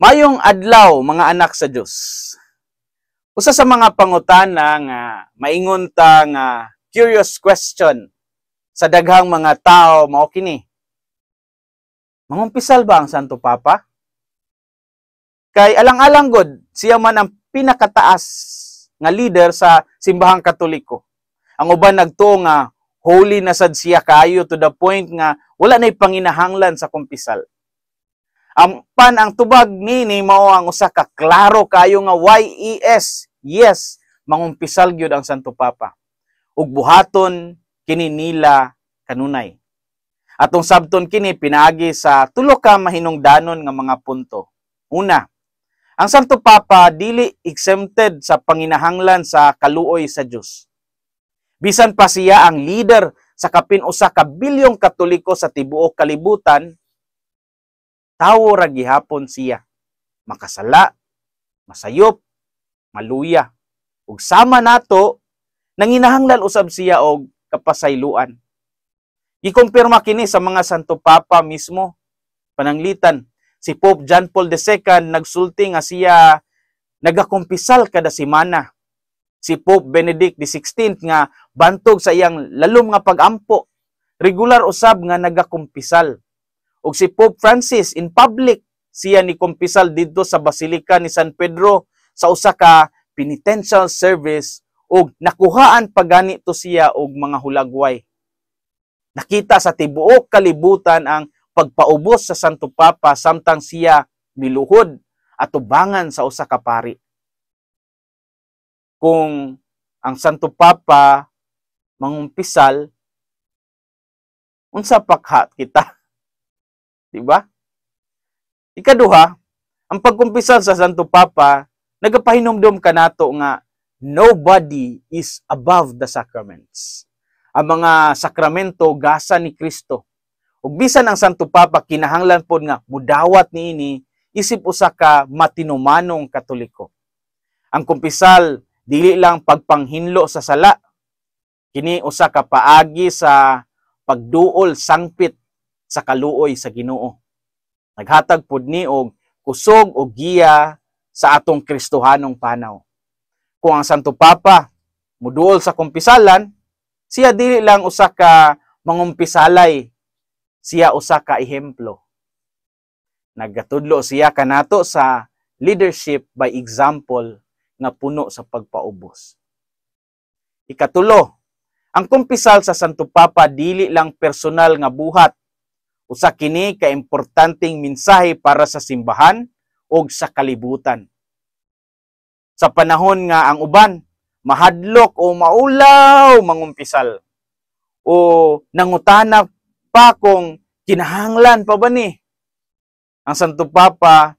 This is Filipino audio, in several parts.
Mayong adlaw mga anak sa Dios. Usa sa mga pangutana nga maingon ta nga curious question sa daghang mga tao mao kini. Mangumpisal ba ang Santo Papa? Kay alang-alang god siya man ang pinakataas nga leader sa simbahang Katoliko. Ang uban nagtuo nga holy na sad siya kaayo to the point nga wala nay panginahanglan sa kumpisal. Ang tubag nini mao ang usa ka klaro kayo nga YES. Yes, mangumpisal gyud ang Santo Papa. Ug buhaton kini nila kanunay. Atong sabton kini pinaagi sa tulo ka mahinungdanon nga mga punto. Una, ang Santo Papa dili exempted sa panginahanglan sa kaluoy sa Dios. Bisan pa siya ang leader sa kapin usa ka bilyong Katoliko sa tibuok kalibutan, tawo ra gihapon siya. Makasala, masayop, maluya. Ug sama nato nanginahanglan usab siya og kapasayloan. Gikumpirma kini sa mga Santo Papa mismo. Pananglitan, si Pope John Paul II nagsulti nga siya nagakumpisal kada semana. Si Pope Benedict XVI nga bantog sa iyang lalom nga pagampo, regular usab nga nagakumpisal. Ug si Pope Francis in public siya ni kumpisal didto sa Basilika ni San Pedro sa usa ka penitential service ug nakuhaan pagani to siya og mga hulagway. Nakita sa tibuok kalibutan ang pagpaubos sa Santo Papa samtang siya miluhod at tubangan sa usa ka pari. Kung ang Santo Papa mangumpisal, unsa pakhat kita? Diba? Ikaduha, ang pagkumpisal sa Santo Papa, nagapahinumdum kanato nga nobody is above the sacraments. Ang mga sakramento gasa ni Kristo. Ug bisan ang Santo Papa kinahanglan pod nga mudawat niini isip usa ka matinumanong Katoliko. Ang kumpisal dili lang pagpanghinlo sa sala. Kini usa ka paagi sa pagduol sangpit sa kaluoy sa Ginoo. Naghatag pud ni og kusog o giya sa atong Kristohanong panaw. Kung ang Santo Papa muduol sa kumpisalan, siya dili lang usa ka mangumpisalay, siya usa ka ehemplo. Naggatudlo siya kanato sa leadership by example nga puno sa pagpaubos. Ikatulo, ang kumpisal sa Santo Papa dili lang personal nga buhat. Usa kini ka importanteng mensahe para sa simbahan o sa kalibutan. Sa panahon nga ang uban mahadlok o maulaw mangumpisal o nangutana pa kung kinahanglan pa ba ni, ang Santo Papa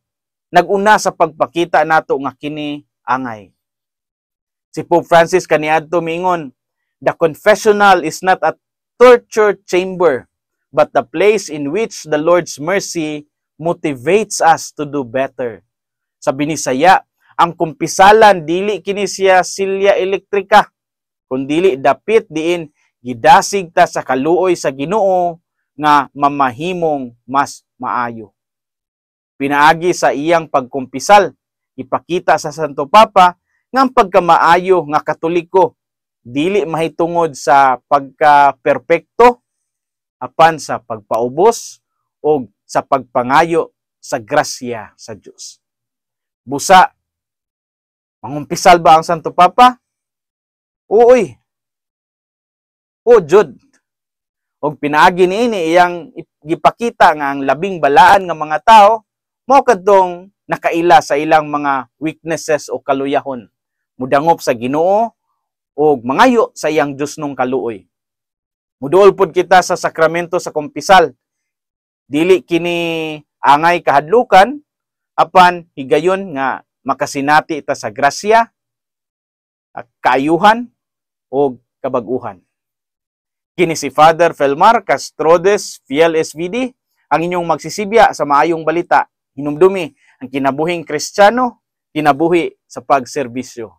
naguna sa pagpakita nato nga kini angay. Si Pope Francis kaniadto mingon, the confessional is not a torture chamber, but the place in which the Lord's mercy motivates us to do better. Sa binisaya, ang kumpisalan dili kini siya silya elektrika, kundili dapit diin gidasig ta sa kaluoy sa Ginoo nga mamahimong mas maayo. Pinaagi sa iyang pagkumpisal, ipakita sa Santo Papa nga ang pagkamaayo nga Katoliko dili mahitungod sa pagka-perpekto apan sa pagpaubos o sa pagpangayo sa grasya sa Dios. Busa, mangumpisal ba ang Santo Papa? Uy. O jud. Og pinaagi niini iyang gipakita nga ang labing balaan nga mga tao mao kadtong nakaila sa ilang mga weaknesses o kaluyahon. Mudangop sa Ginoo o mangayo sa iyang Dios nung kaluoy. Muduol pod kita sa sakramento sa kumpisal. Dili kini angay kahadlukan apan higayon nga makasinati ita sa grasya, kaayuhan o kabag-uhan. Kini si Father Felmar Castrodes, Fiel SVD, ang inyong magsisibya sa maayong balita. Hinumdumi ang kinabuhing Kristiyano, kinabuhi sa pagserbisyo.